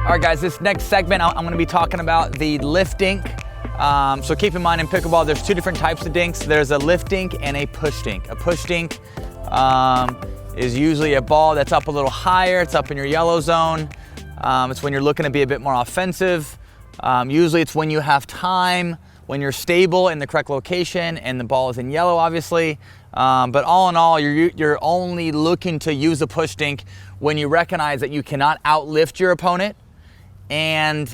All right, guys, this next segment, I'm going to be talking about the lift dink. So keep in mind in pickleball, there's two different types of dinks. There's a lift dink and a push dink. A push dink is usually a ball that's up a little higher. It's up in your yellow zone. It's when you're looking to be a bit more offensive. Usually it's when you have time, when you're stable in the correct location and the ball is in yellow, obviously. But all in all, you're only looking to use a push dink when you recognize that you cannot outlift your opponent. And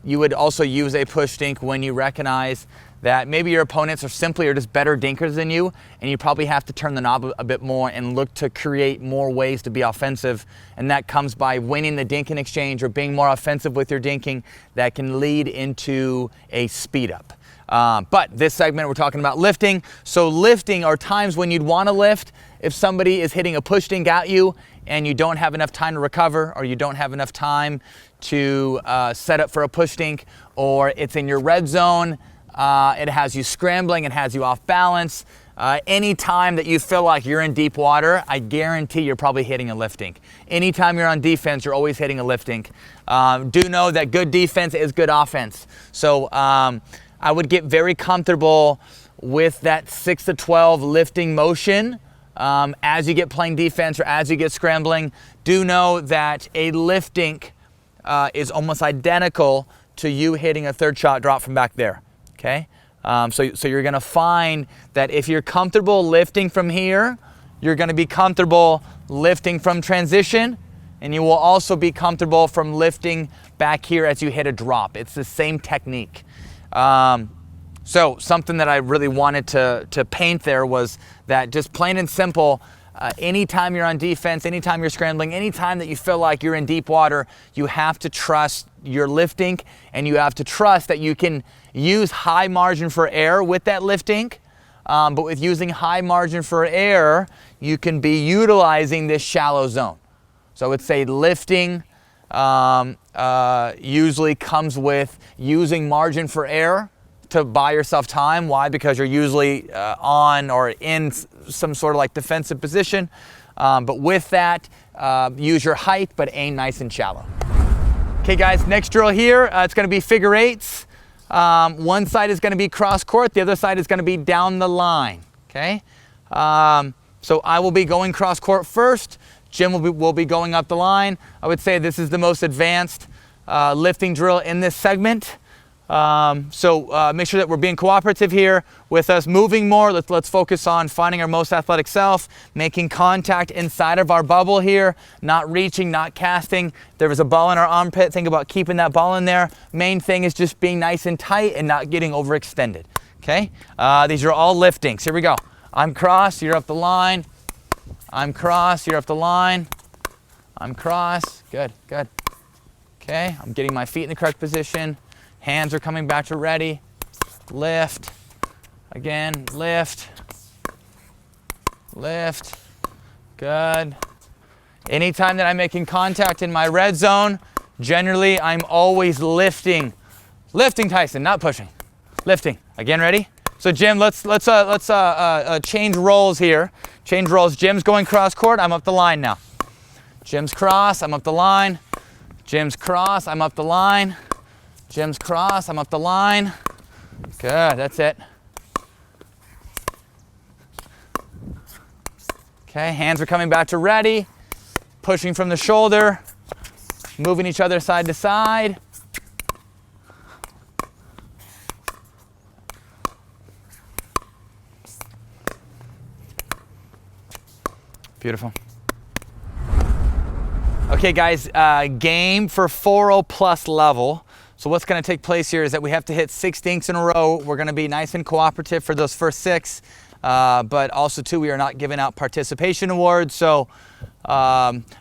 you would also use a push dink when you recognize that maybe your opponents are just better dinkers than you, and you probably have to turn the knob a bit more and look to create more ways to be offensive. And that comes by winning the dinking exchange or being more offensive with your dinking. That can lead into a speed up. But this segment, we're talking about lifting. So lifting are times when you'd want to lift if somebody is hitting a push dink at you and you don't have enough time to recover, or you don't have enough time to set up for a push dink, or it's in your red zone. It has you scrambling, it has you off balance. Any time that you feel like you're in deep water, I guarantee you're probably hitting a lift dink. Anytime you're on defense, you're always hitting a lift dink. Do know that good defense is good offense. So I would get very comfortable with that 6 to 12 lifting motion as you get playing defense or as you get scrambling. Do know that a lift dink is almost identical to you hitting a third shot drop from back there. Okay, so you're going to find that if you're comfortable lifting from here, you're going to be comfortable lifting from transition, and you will also be comfortable from lifting back here as you hit a drop. It's the same technique. So something that I really wanted to paint there was that, just plain and simple, anytime you're on defense, anytime you're scrambling, anytime that you feel like you're in deep water, you have to trust your lift dink, and you have to trust that you can use high margin for error with that lift dink. But with using high margin for error, you can be utilizing this shallow zone. So I would say lifting usually comes with using margin for error to buy yourself time. Why? Because you're usually on or in some sort of like defensive position. But with that, use your height, but aim nice and shallow. Okay, guys, next drill here, it's going to be figure eights. One side is going to be cross court, the other side is going to be down the line. Okay, so I will be going cross court first. Jim will be going up the line. I would say this is the most advanced lifting drill in this segment. So make sure that we're being cooperative here with us moving more. Let's focus on finding our most athletic self, making contact inside of our bubble here, not reaching, not casting. There was a ball in our armpit. Think about keeping that ball in there. Main thing is just being nice and tight and not getting overextended. Okay, these are all liftings. Here we go. I'm cross, you're up the line. I'm cross, you're up the line. I'm cross, good, good. Okay, I'm getting my feet in the correct position. Hands are coming back to ready. Lift. Again, lift. Lift. Good. Anytime that I'm making contact in my red zone, generally I'm always lifting. Lifting, Tyson, not pushing. Lifting. Again, ready? So Jim, let's change roles here. Change roles. Jim's going cross court. I'm up the line now. Jim's cross. I'm up the line. Jim's cross. I'm up the line. Jim's cross, I'm up the line. Good, that's it. Okay, hands are coming back to ready. Pushing from the shoulder. Moving each other side to side. Beautiful. Okay, guys, game for 4-0 plus level. So what's going to take place here is that we have to hit 6 dinks in a row. We're going to be nice and cooperative for those first 6, but also too, we are not giving out participation awards. So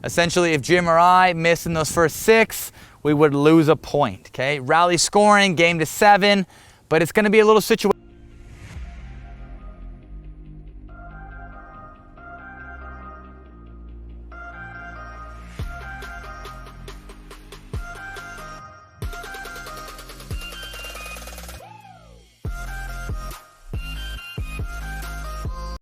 essentially, if Jim or I miss in those first 6, we would lose a point. Okay, rally scoring, game to 7, but it's going to be a little situation.